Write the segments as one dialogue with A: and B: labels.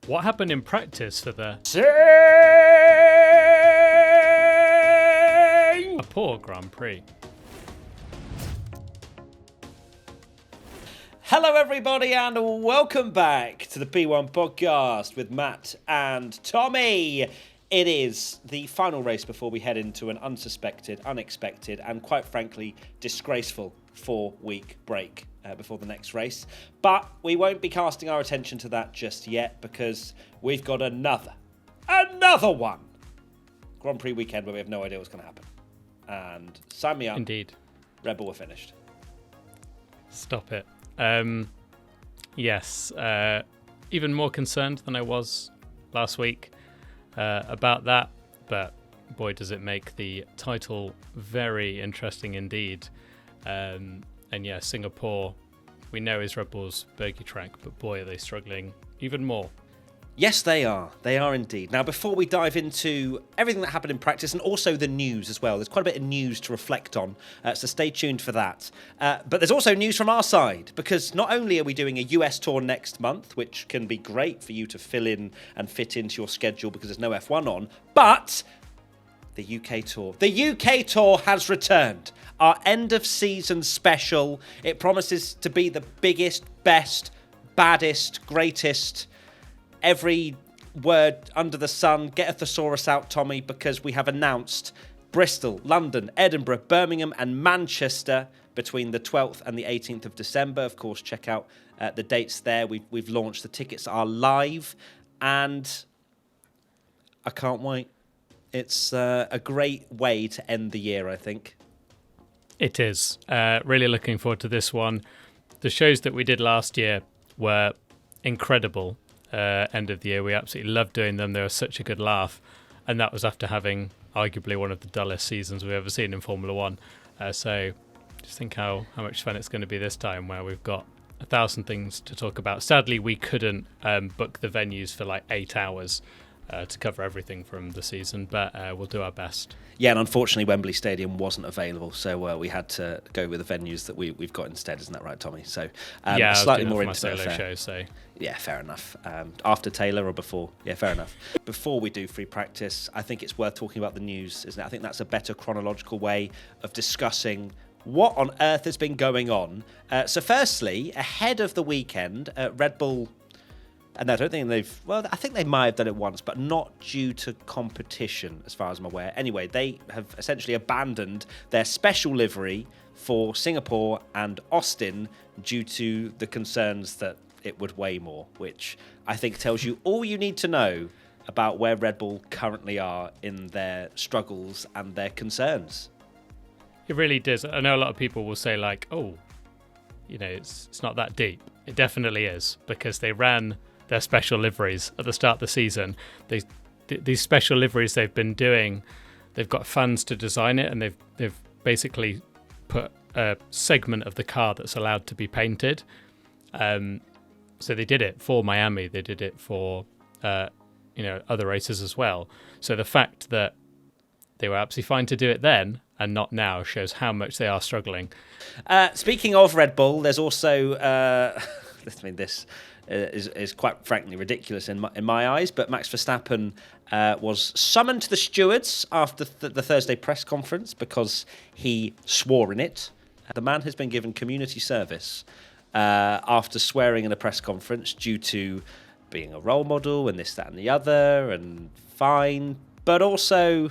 A: What happened in practice for the Singapore Grand Prix?
B: Hello everybody and welcome back to the P1 podcast with Matt and Tommy. It is the final race before we head into an unsuspected, unexpected and quite frankly disgraceful 4-week break before the next race. But we won't be casting our attention to that just yet because we've got another one Grand Prix weekend where we have no idea what's going to happen. And sign me up.
A: Indeed.
B: Red Bull are finished.
A: Stop it. Yes, even more concerned than I was last week about that, but boy does it make the title very interesting indeed. And yeah, Singapore, we know is Red Bull's bogey track, but boy are they struggling even more.
B: Yes, they are. They are indeed. Now, before we dive into everything that happened in practice and also the news as well, there's quite a bit of news to reflect on, so stay tuned for that. But there's also news from our side, because not only are we doing a US tour next month, which can be great for you to fill in and fit into your schedule because there's no F1 on, but the UK tour. The UK tour has returned. Our end of season special. It promises to be the biggest, best, baddest, greatest, every word under the sun. Get a thesaurus out, Tommy, because we have announced Bristol, London, Edinburgh, Birmingham and Manchester between the 12th and the 18th of December. Of course, check out the dates there. We've launched. The tickets are live and I can't wait. It's a great way to end the year, I think.
A: It is. Really looking forward to this one. The shows that we did last year were incredible. End of the year. We absolutely loved doing them. They were such a good laugh. And that was after having arguably one of the dullest seasons we've ever seen in Formula One. So just think how much fun it's going to be this time where we've got 1,000 things to talk about. Sadly, we couldn't book the venues for like 8 hours to cover everything from the season, but we'll do our best.
B: Yeah, and unfortunately Wembley Stadium wasn't available, so we had to go with the venues that we've got instead. Isn't that right, Tommy? So
A: yeah,
B: slightly more
A: into
B: solo
A: show. So
B: yeah, fair enough. After Taylor or before? Yeah, fair enough. Before we do free practice, I think it's worth talking about the news, isn't it? I think that's a better chronological way of discussing what on earth has been going on. So firstly, ahead of the weekend, Red Bull. And I don't think I think they might have done it once, but not due to competition, as far as I'm aware. Anyway, they have essentially abandoned their special livery for Singapore and Austin due to the concerns that it would weigh more, which I think tells you all you need to know about where Red Bull currently are in their struggles and their concerns.
A: it really does. I know a lot of people will say like, oh, you know, it's not that deep. It definitely is, because they ran their special liveries at the start of the season. These special liveries they've been doing, they've got funds to design it, and they've basically put a segment of the car that's allowed to be painted. So they did it for Miami. They did it for other races as well. So the fact that they were absolutely fine to do it then and not now shows how much they are struggling.
B: Speaking of Red Bull, there's also this is quite frankly ridiculous in my eyes, but Max Verstappen was summoned to the stewards after the Thursday press conference because he swore in it. The man has been given community service after swearing in a press conference due to being a role model and this, that and the other, and fine. But also,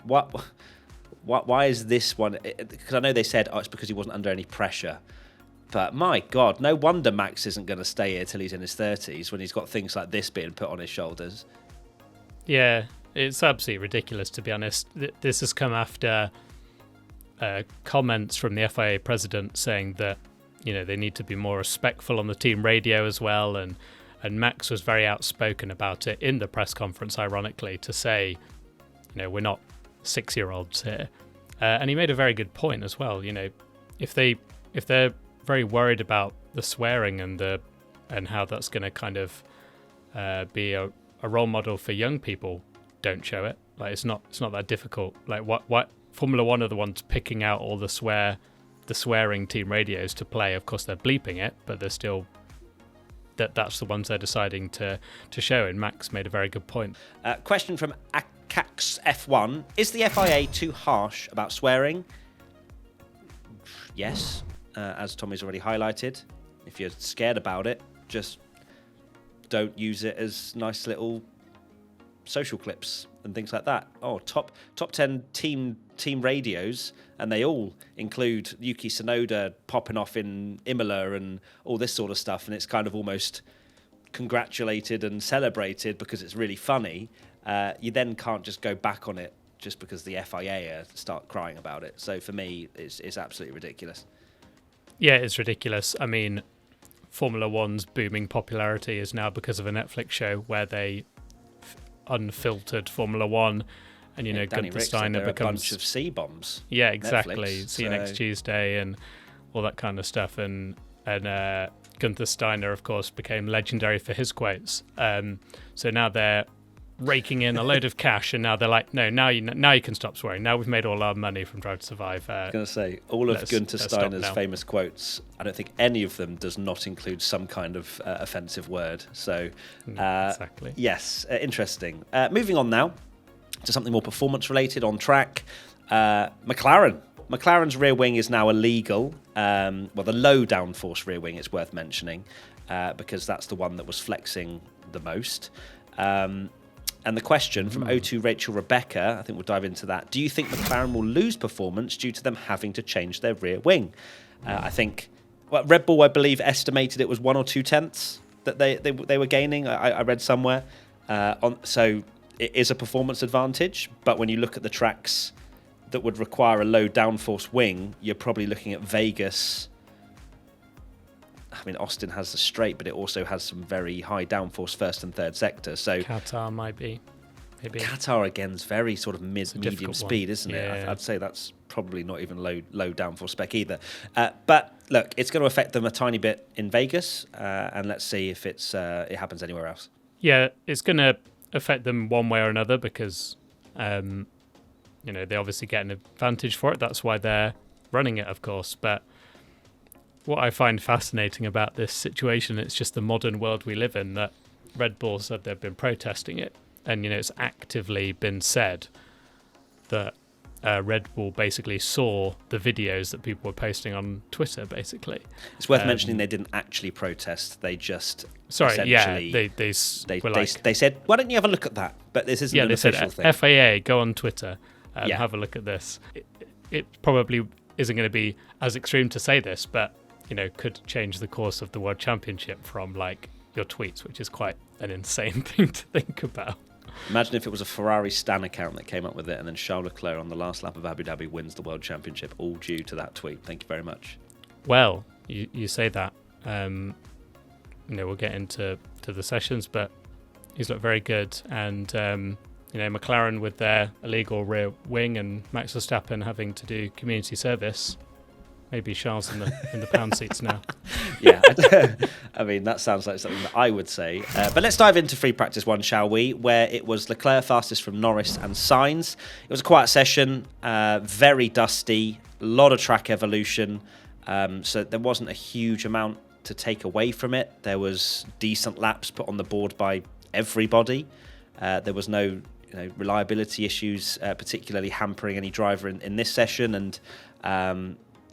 B: why is this one? Because I know they said, it's because he wasn't under any pressure. But my God, no wonder Max isn't going to stay here till he's in his 30s when he's got things like this being put on his shoulders.
A: Yeah, it's absolutely ridiculous, to be honest. This has come after comments from the FIA president saying that, you know, they need to be more respectful on the team radio as well. And Max was very outspoken about it in the press conference, ironically, to say, you know, we're not 6-year-olds here. And he made a very good point as well. You know, if they're very worried about the swearing and how that's going to kind of be a role model for young people, don't show it. Like, it's not that difficult. Like, what Formula One are the ones picking out all the swearing team radios to play. Of course, they're bleeping it, but they're still that's the ones they're deciding to show. And Max made a very good point.
B: Question from Akax F1. Is the FIA too harsh about swearing? Yes, as Tommy's already highlighted. If you're scared about it, just don't use it as nice little social clips and things like that. Oh, top 10 team radios, and they all include Yuki Tsunoda popping off in Imola and all this sort of stuff, and it's kind of almost congratulated and celebrated because it's really funny. You then can't just go back on it just because the FIA start crying about it. So for me, it's absolutely ridiculous.
A: Yeah, it's ridiculous. I mean, Formula One's booming popularity is now because of a Netflix show where they unfiltered Formula One, and Gunther Steiner becomes
B: a bunch of C-bombs.
A: Yeah, exactly.
B: Netflix,
A: See you next Tuesday and all that kind of stuff. And Gunther Steiner, of course, became legendary for his quotes. So now they're raking in a load of cash, and now they're like, no, now you can stop swearing. Now we've made all our money from Drive to Survive.
B: I was going to say, all of Gunther Steiner's famous quotes, I don't think any of them does not include some kind of offensive word. So,
A: exactly.
B: Yes, interesting. Moving on now to something more performance-related on track. McLaren's rear wing is now illegal. The low downforce rear wing, it's worth mentioning, because that's the one that was flexing the most. And the question from O2 Rachel Rebecca, I think we'll dive into that. Do you think McLaren will lose performance due to them having to change their rear wing? I think Red Bull, I believe, estimated it was 1 or 2 tenths that they were gaining. I read somewhere. So it is a performance advantage. But when you look at the tracks that would require a low downforce wing, you're probably looking at Vegas. I mean, Austin has the straight, but it also has some very high downforce first and third sector. So
A: Qatar might be. Maybe.
B: Qatar, again, is very sort of medium speed, isn't it?
A: Yeah.
B: I'd say that's probably not even low downforce spec either. But look, it's going to affect them a tiny bit in Vegas, and let's see if it happens anywhere else.
A: Yeah, it's going to affect them one way or another because, they obviously get an advantage for it. That's why they're running it, of course. But what I find fascinating about this situation, it's just the modern world we live in, that Red Bull said they've been protesting it. And, it's actively been said that Red Bull basically saw the videos that people were posting on Twitter, basically.
B: It's worth mentioning they didn't actually protest. They just they said, why don't you have a look at that? But this isn't an official thing.
A: FAA, go on Twitter, have a look at this. It probably isn't going to be as extreme to say this, but could change the course of the World Championship from your tweets, which is quite an insane thing to think about.
B: Imagine if it was a Ferrari Stan account that came up with it, and then Charles Leclerc on the last lap of Abu Dhabi wins the World Championship, all due to that tweet. Thank you very much.
A: Well, you say that. We'll get into the sessions, but he's looked very good. And, McLaren with their illegal rear wing and Max Verstappen having to do community service. Maybe Charles in the pound seats now.
B: Yeah, I mean, that sounds like something that I would say. But let's dive into free practice 1, shall we? Where it was Leclerc fastest from Norris and Sainz. It was a quiet session, very dusty, a lot of track evolution. So there wasn't a huge amount to take away from it. There was decent laps put on the board by everybody. There was no reliability issues, particularly hampering any driver in this session. And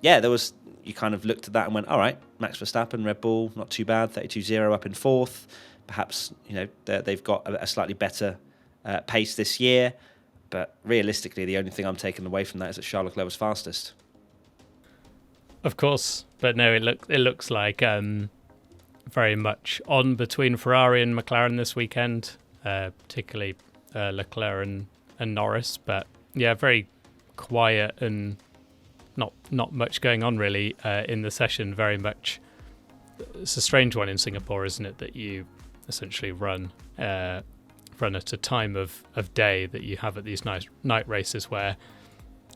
B: there was. You kind of looked at that and went, all right, Max Verstappen, Red Bull, not too bad, 32.0 up in fourth. Perhaps they've got a slightly better pace this year, but realistically, the only thing I'm taking away from that is that Charles Leclerc was fastest.
A: Of course, but no, it looks like very much on between Ferrari and McLaren this weekend, particularly Leclerc and Norris. But yeah, very quiet and not much going on really in the session. Very much, it's a strange one in Singapore, isn't it? That you essentially run at a time of day that you have at these night races where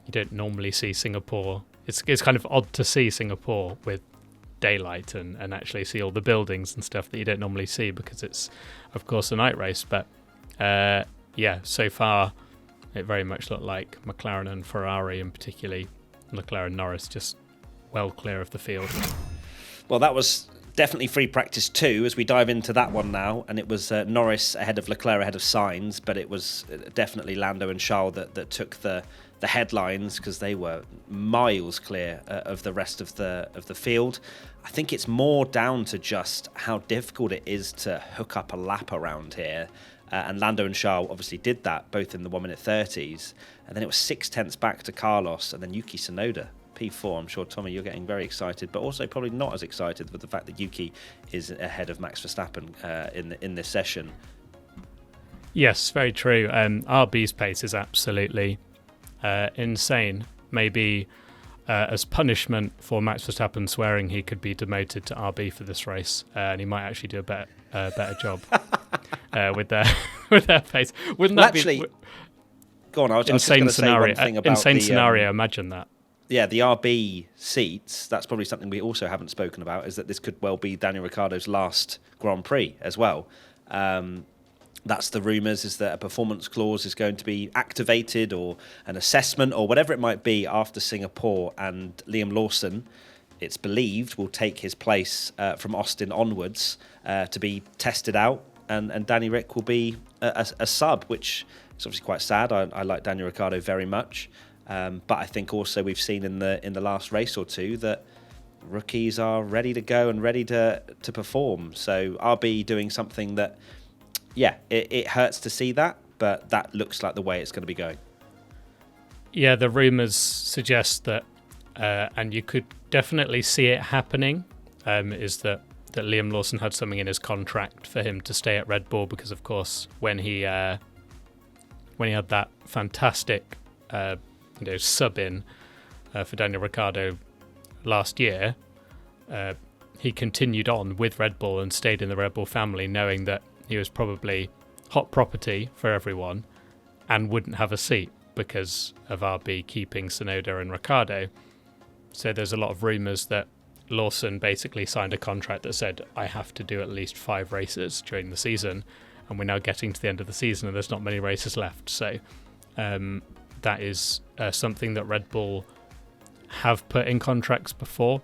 A: you don't normally see Singapore. It's kind of odd to see Singapore with daylight and actually see all the buildings and stuff that you don't normally see because it's, of course, a night race. But so far it very much looked like McLaren and Ferrari, and particularly Leclerc and Norris, just well clear of the field.
B: Well, that was Definitely free practice 2 as we dive into that one now. And it was Norris ahead of Leclerc, ahead of Sainz, but it was definitely Lando and Charles that took the headlines because they were miles clear of the rest of the field. I think it's more down to just how difficult it is to hook up a lap around here. And Lando and Charles obviously did that, both in the 1 minute 30s. And then it was 6/10 back to Carlos and then Yuki Tsunoda. P4. I'm sure, Tommy, you're getting very excited, but also probably not as excited with the fact that Yuki is ahead of Max Verstappen in this session.
A: Yes, very true. RB's pace is absolutely insane. Maybe as punishment for Max Verstappen swearing, he could be demoted to RB for this race, and he might actually do a better job with their pace. Wouldn't that
B: actually,
A: be
B: go on? I was
A: insane
B: just say one thing about
A: insane scenario? Imagine that.
B: Yeah, the RB seats, that's probably something we also haven't spoken about, is that this could well be Daniel Ricciardo's last Grand Prix as well. That's the rumours, is that a performance clause is going to be activated or an assessment or whatever it might be after Singapore, and Liam Lawson, it's believed, will take his place from Austin onwards to be tested out, and Danny Ric will be a sub, which is obviously quite sad. I like Daniel Ricciardo very much. But I think also we've seen in the last race or two that rookies are ready to go and ready to perform. So RB doing something that, it hurts to see that, but that looks like the way it's going to be going.
A: Yeah, the rumours suggest that, and you could definitely see it happening, is that Liam Lawson had something in his contract for him to stay at Red Bull because, of course, when he had that fantastic sub in for Daniel Ricciardo last year, he continued on with Red Bull and stayed in the Red Bull family, knowing that he was probably hot property for everyone and wouldn't have a seat because of RB keeping Tsunoda and Ricciardo. So there's a lot of rumours that Lawson basically signed a contract that said, I have to do at least 5 races during the season, and we're now getting to the end of the season and there's not many races left. So that is something that Red Bull have put in contracts before,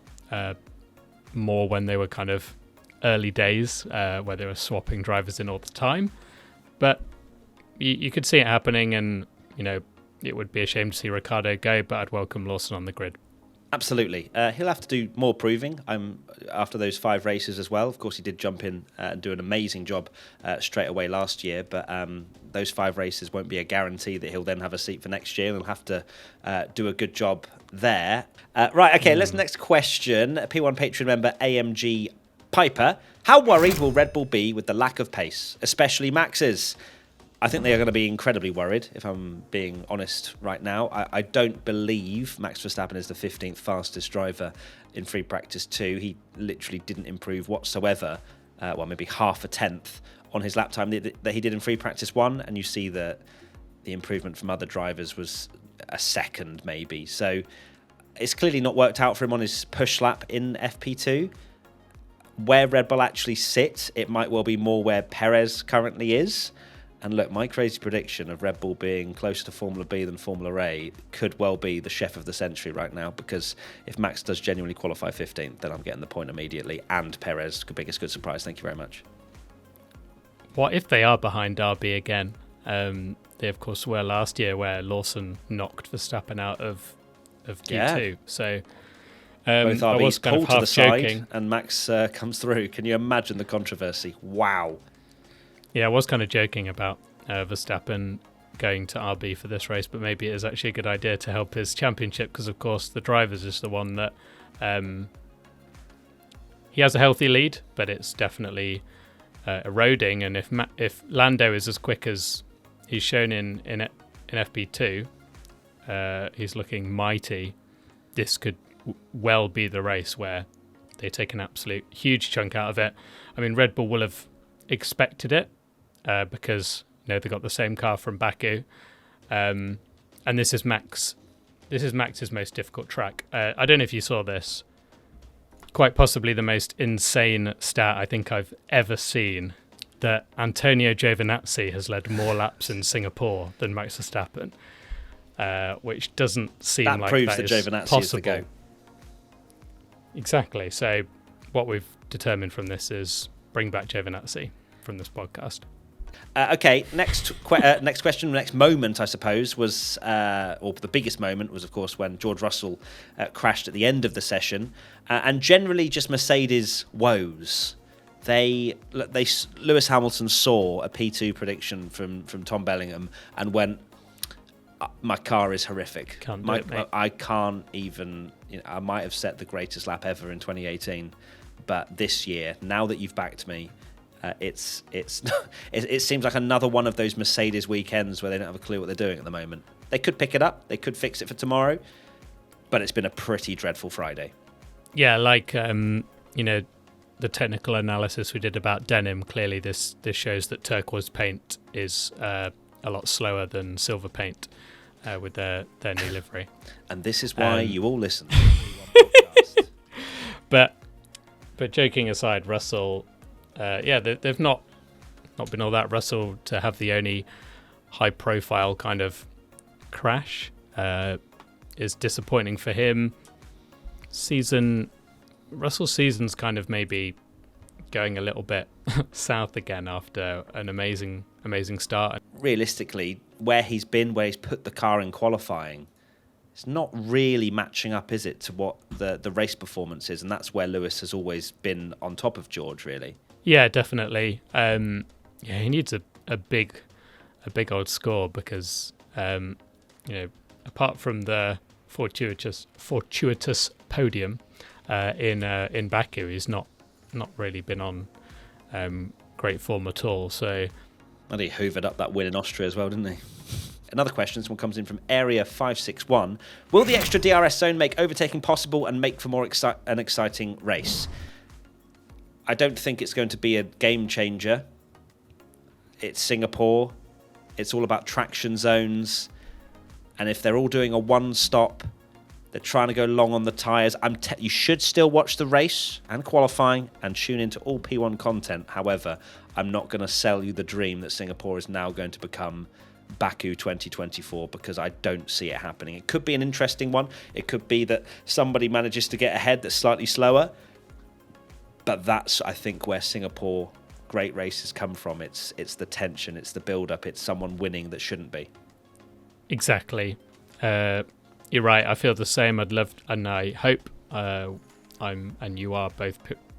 A: more when they were kind of early days, where they were swapping drivers in all the time. But you could see it happening, and it would be a shame to see Ricciardo go, but I'd welcome Lawson on the grid.
B: Absolutely. He'll have to do more proving after those 5 races as well. Of course, he did jump in and do an amazing job straight away last year, but those 5 races won't be a guarantee that he'll then have a seat for next year. He'll have to do a good job there. Right, okay, let's next question. P1 Patreon member AMG Piper. How worried will Red Bull be with the lack of pace, especially Max's? I think they are going to be incredibly worried, if I'm being honest right now. I don't believe Max Verstappen is the 15th fastest driver in free practice 2. He literally didn't improve whatsoever, maybe half a tenth on his lap time that he did in free practice 1. And you see that the improvement from other drivers was a second maybe. So it's clearly not worked out for him on his push lap in FP2. Where Red Bull actually sit, it might well be more where Perez currently is. And look, my crazy prediction of Red Bull being closer to Formula B than Formula A could well be the chef of the century right now, because if Max does genuinely qualify 15th, then I'm getting the point immediately, and Perez could be a good surprise. Thank you very much.
A: What if they are behind RB again? They, of course, were last year, where Lawson knocked Verstappen out of Q2.
B: Yeah.
A: So
B: both RBs
A: I was kind
B: pulled
A: of
B: to the
A: half
B: side,
A: joking.
B: and Max comes through. Can you imagine the controversy? Wow.
A: Yeah, I was kind of joking about Verstappen going to RB for this race, but maybe it is actually a good idea to help his championship, because, of course, the drivers is the one that he has a healthy lead, but it's definitely eroding. And if Lando is as quick as he's shown in FP2, he's looking mighty. This could well be the race where they take an absolute huge chunk out of it. I mean, Red Bull will have expected it, because they got the same car from Baku, and this is Max's most difficult track. I don't know if you saw this. Quite possibly the most insane stat I think I've ever seen, that Antonio Giovinazzi has led more laps in Singapore than Max Verstappen, which doesn't seem like that is possible.
B: That proves that Giovinazzi is the GOAT.
A: Exactly. So what we've determined from this is bring back Giovinazzi from this podcast.
B: Okay, next question, next moment, I suppose, was, or the biggest moment was, of course, when George Russell crashed at the end of the session, and generally just Mercedes woes. Lewis Hamilton saw a P2 prediction from Tom Bellingham and went, my car is horrific. I can't even. I might have set the greatest lap ever in 2018, but this year, now that you've backed me, it seems like another one of those Mercedes weekends where they don't have a clue what they're doing at the moment. They could pick it up, they could fix it for tomorrow, but it's been a pretty dreadful Friday.
A: Yeah, the technical analysis we did about denim. Clearly, this shows that turquoise paint is a lot slower than silver paint with their new livery.
B: And this is why you all listen.
A: But joking aside, Russell. They've not been all that. Russell to have the only high-profile kind of crash is disappointing for him. Russell's season's kind of maybe going a little bit south again after an amazing start.
B: Realistically, where he's put the car in qualifying, it's not really matching up, is it, to what the race performance is? And that's where Lewis has always been on top of George, really. Yeah,
A: definitely. He needs a big old score because apart from the fortuitous podium in Baku, he's not really been on great form at all. So,
B: and he hoovered up that win in Austria as well, didn't he? Another question, this one comes in from Area 561. Will the extra DRS zone make overtaking possible and make for an exciting race? I don't think it's going to be a game changer. It's Singapore. It's all about traction zones. And if they're all doing a one-stop, they're trying to go long on the tyres. You should still watch the race and qualifying and tune into all P1 content. However, I'm not going to sell you the dream that Singapore is now going to become Baku 2024 because I don't see it happening. It could be an interesting one. It could be that somebody manages to get ahead that's slightly slower. But that's, I think, where Singapore great races come from. It's the tension, it's the build-up, it's someone winning that shouldn't be.
A: Exactly. You're right. I feel the same. I'd love, and I hope we're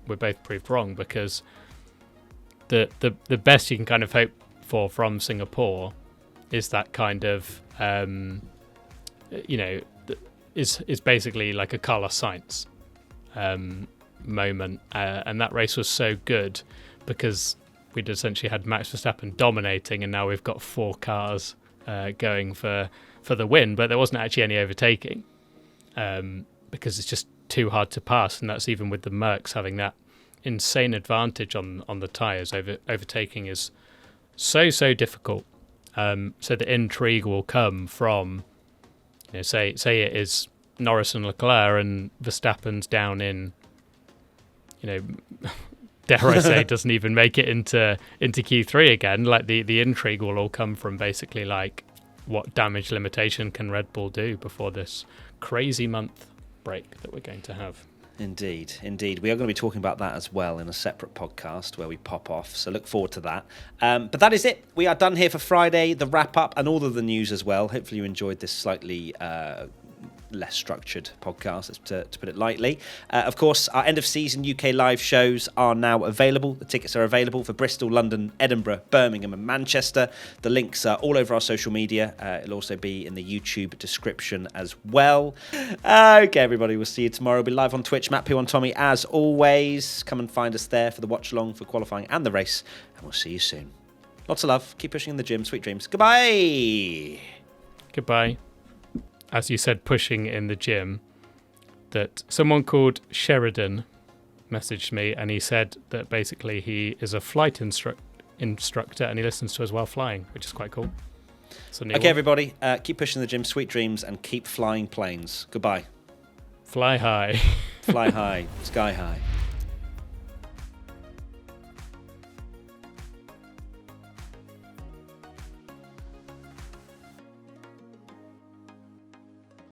A: both proved wrong, because the best you can kind of hope for from Singapore is that kind of is basically like a Carlos Sainz moment, and that race was so good because we'd essentially had Max Verstappen dominating, and now we've got 4 cars going for the win, but there wasn't actually any overtaking because it's just too hard to pass, and that's even with the Mercs having that insane advantage on the tyres. Overtaking is so difficult. So the intrigue will come from, say it is Norris and Leclerc and Verstappen's down in, dare I say, doesn't even make it into Q3 again. Like the intrigue will all come from basically like what damage limitation can Red Bull do before this crazy month break that we're going to have.
B: Indeed. We are going to be talking about that as well in a separate podcast where we pop off, so look forward to that. But that is it. We are done here for Friday, the wrap-up and all of the news as well. Hopefully you enjoyed this slightly less structured podcast, to put it lightly. Of course, our end-of-season UK live shows are now available. The tickets are available for Bristol, London, Edinburgh, Birmingham and Manchester. The links are all over our social media. It'll also be in the YouTube description as well. Okay, everybody, we'll see you tomorrow. We'll be live on Twitch, Matt P1 Tommy, as always. Come and find us there for the watch-along for qualifying and the race, and we'll see you soon. Lots of love. Keep pushing in the gym. Sweet dreams. Goodbye.
A: As you said, pushing in the gym, that someone called Sheridan messaged me, and he said that basically he is a flight instructor and he listens to us while flying, which is quite cool.
B: Okay, everybody, keep pushing the gym, sweet dreams, and keep flying planes. Goodbye.
A: Fly high.
B: Fly high, sky high.